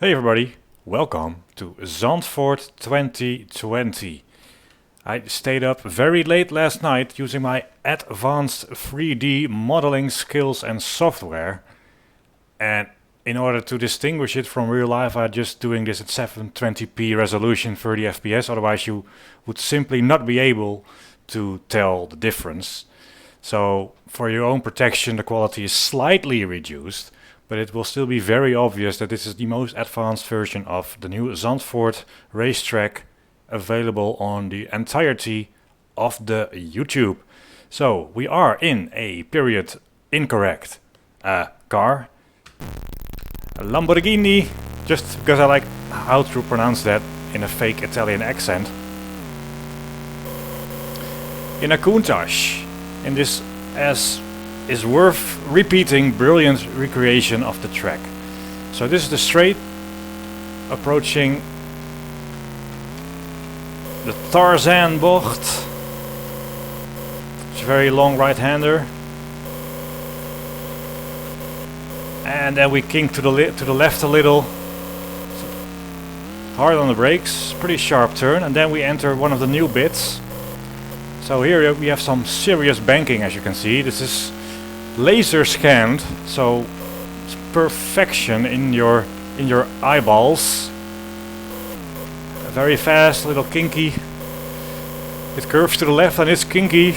Hey everybody, welcome to Zandvoort 2020. I stayed up very late last night using my advanced 3D modeling skills and software. And in order to distinguish it from real life, I'm just doing this at 720p resolution, 30 FPS, otherwise you would simply not be able to tell the difference. So for your own protection, the quality is slightly reduced, but it will still be very obvious that this is the most advanced version of the new Zandvoort racetrack available on the entirety of the YouTube. So we are in a period incorrect car, a Lamborghini, just because I like how to pronounce that in a fake Italian accent. In a Countach, in this as is worth repeating brilliant recreation of the track. So this is the straight approaching the Tarzan bocht. It's a very long right-hander. And then we kink to the left a little. Hard on the brakes, pretty sharp turn, and then we enter one of the new bits. So here we have some serious banking, as you can see. This is laser scanned, so it's perfection in your eyeballs. Very fast, a little kinky. It curves to the left and it's kinky.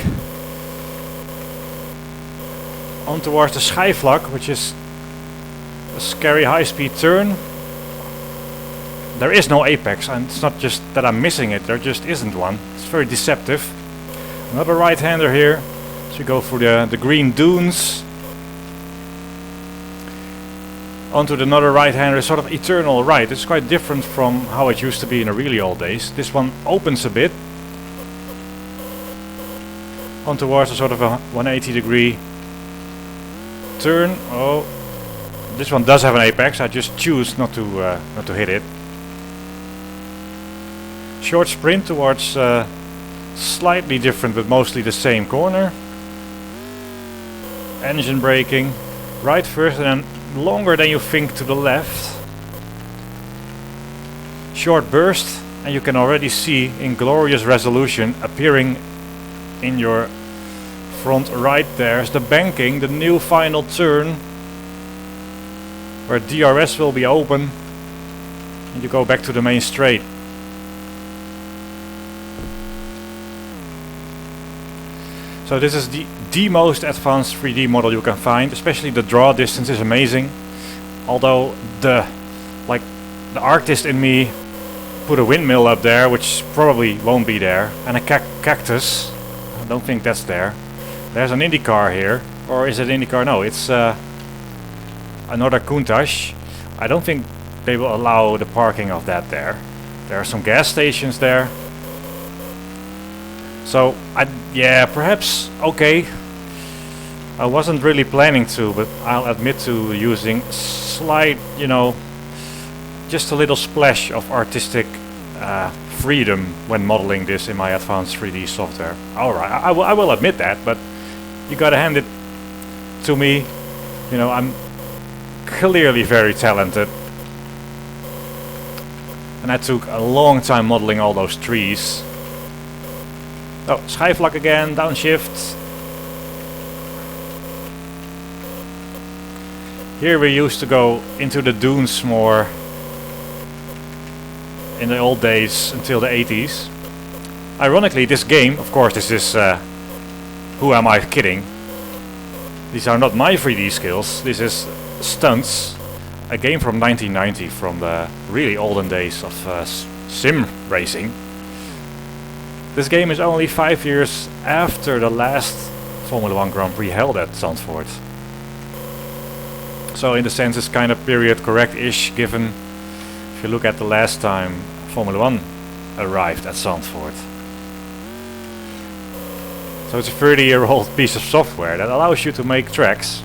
On towards the schijfvlak, which is a scary high-speed turn. There is no apex, and it's not just that I'm missing it, there just isn't one. It's very deceptive. Another right-hander here. So we go through the green dunes. Onto another right-hander, sort of eternal right. It's quite different from how it used to be in the really old days. This one opens a bit. On towards a sort of a 180-degree turn. Oh, this one does have an apex. I just choose not to hit it. Short sprint towards slightly different but mostly the same corner. Engine braking, right first and then longer than you think to the left. Short burst, and you can already see in glorious resolution appearing in your front right there's the banking, the new final turn where DRS will be open and you go back to the main straight. So this is the most advanced 3D model you can find, especially the draw distance is amazing. Although the artist in me put a windmill up there, which probably won't be there, and a cactus. I don't think that's there. There's an IndyCar here, or is it IndyCar? No, it's another Countach. I don't think they will allow the parking of that there. There are some gas stations there. So, yeah, perhaps, okay. I wasn't really planning to, but I'll admit to using slight, just a little splash of artistic freedom when modeling this in my advanced 3D software. Alright, I will admit that, but you gotta hand it to me. I'm clearly very talented. And I took a long time modeling all those trees. Oh, schijfvlak again, downshift. Here we used to go into the dunes more in the old days until the 80s. Ironically, this game, of course, this is who am I kidding? These are not my 3D skills. This is Stunts, a game from 1990, from the really olden days of sim racing. This game is only 5 years after the last Formula 1 Grand Prix held at Zandvoort. So in the sense it's kind of period correct-ish, given if you look at the last time Formula 1 arrived at Zandvoort. So it's a 30-year-old piece of software that allows you to make tracks,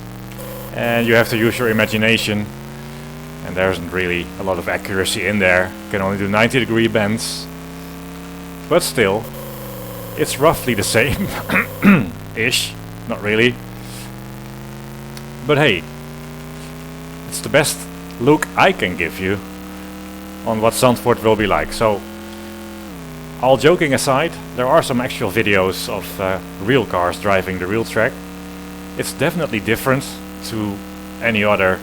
and you have to use your imagination, and there isn't really a lot of accuracy in there. You can only do 90-degree bends, but still it's roughly the same ish, not really, but hey, it's the best look I can give you on what Zandvoort will be like. So, all joking aside, there are some actual videos of real cars driving the real track. It's definitely different to any other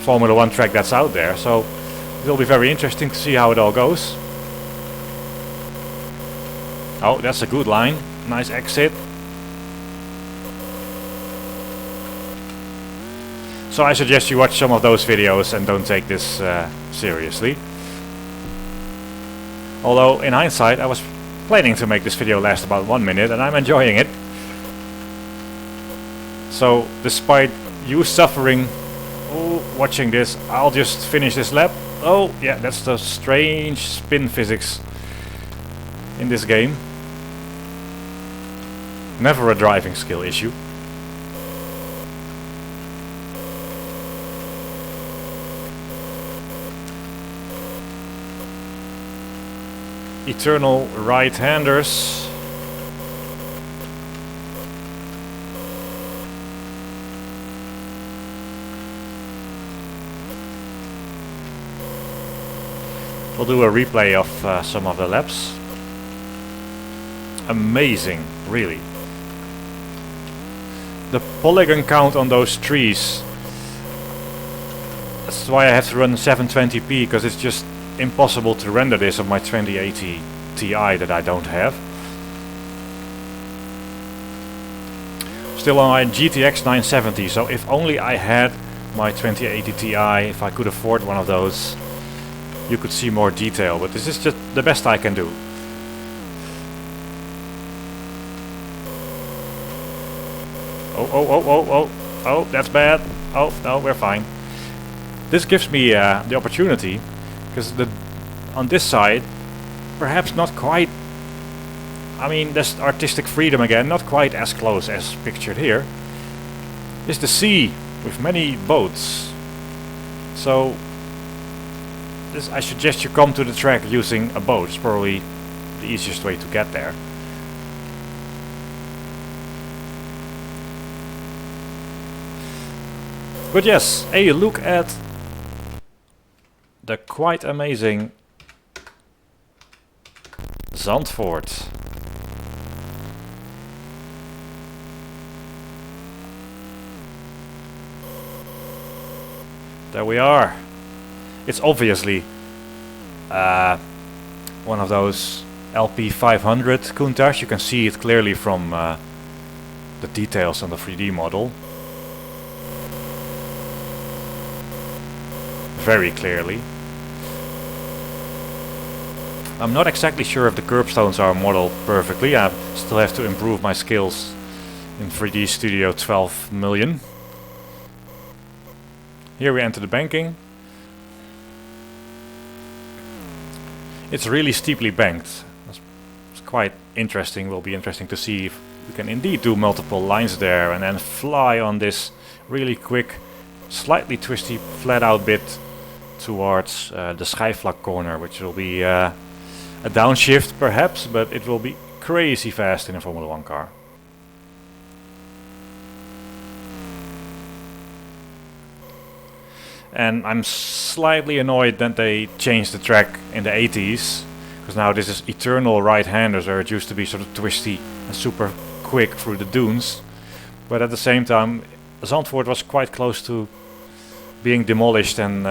Formula 1 track that's out there, so it will be very interesting to see how it all goes. Oh, that's a good line. Nice exit. So I suggest you watch some of those videos and don't take this seriously. Although, in hindsight, I was planning to make this video last about 1 minute and I'm enjoying it. So, despite you suffering watching this, I'll just finish this lap. Oh, yeah, that's the strange spin physics in this game. Never a driving skill issue. Eternal right-handers. We'll do a replay of some of the laps. Amazing, really. The polygon count on those trees. That's why I have to run 720p, because it's just impossible to render this on my 2080 Ti that I don't have. Still on my GTX 970, so if only I had my 2080 Ti, if I could afford one of those, you could see more detail, but this is just the best I can do. Oh, that's bad. Oh, no, we're fine. This gives me the opportunity, because on this side, perhaps not quite, I mean, there's artistic freedom again, not quite as close as pictured here, is the sea with many boats. So, I suggest you come to the track using a boat. It's probably the easiest way to get there. But yes, a look at the quite amazing Zandvoort. There we are. It's obviously one of those LP500 Countach. You can see it clearly from the details on the 3D model. Very clearly. I'm not exactly sure if the curbstones are modeled perfectly. I still have to improve my skills in 3D Studio 12 million. Here we enter the banking. It's really steeply banked. It's quite interesting. Will be interesting to see if we can indeed do multiple lines there and then fly on this really quick, slightly twisty, flat out bit towards the Schijfvlak corner, which will be a downshift perhaps, but it will be crazy fast in a Formula 1 car. And I'm slightly annoyed that they changed the track in the 80s, because now this is eternal right-handers, where it used to be sort of twisty and super quick through the dunes. But at the same time, Zandvoort was quite close to being demolished and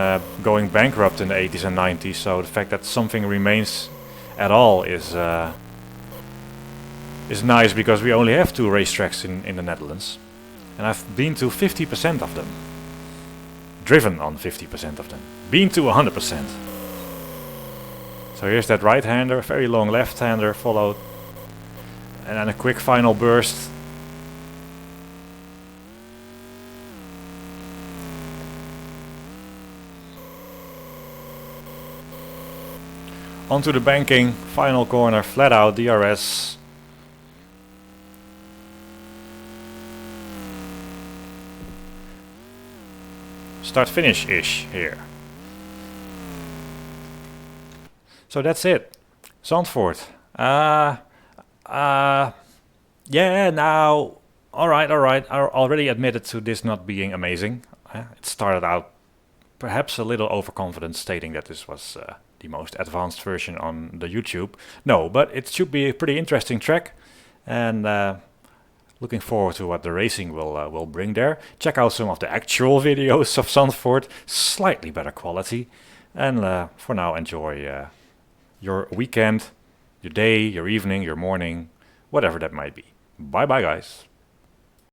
going bankrupt in the 80s and 90s, so the fact that something remains at all is nice, because we only have 2 racetracks in the Netherlands. And I've been to 50% of them. Driven on 50% of them. Been to 100%. So here's that right-hander, very long left-hander followed. And then a quick final burst. Onto the banking, final corner, flat out, DRS. Start finish-ish here. So that's it. Zandvoort. Yeah, now, alright, I already admitted to this not being amazing. It started out perhaps a little overconfident stating that this was the most advanced version on the YouTube. No, but it should be a pretty interesting track, and looking forward to what the racing will bring there. Check out some of the actual videos of Zandvoort, slightly better quality. And for now, enjoy your weekend, your day, your evening, your morning, whatever that might be. Bye bye, guys.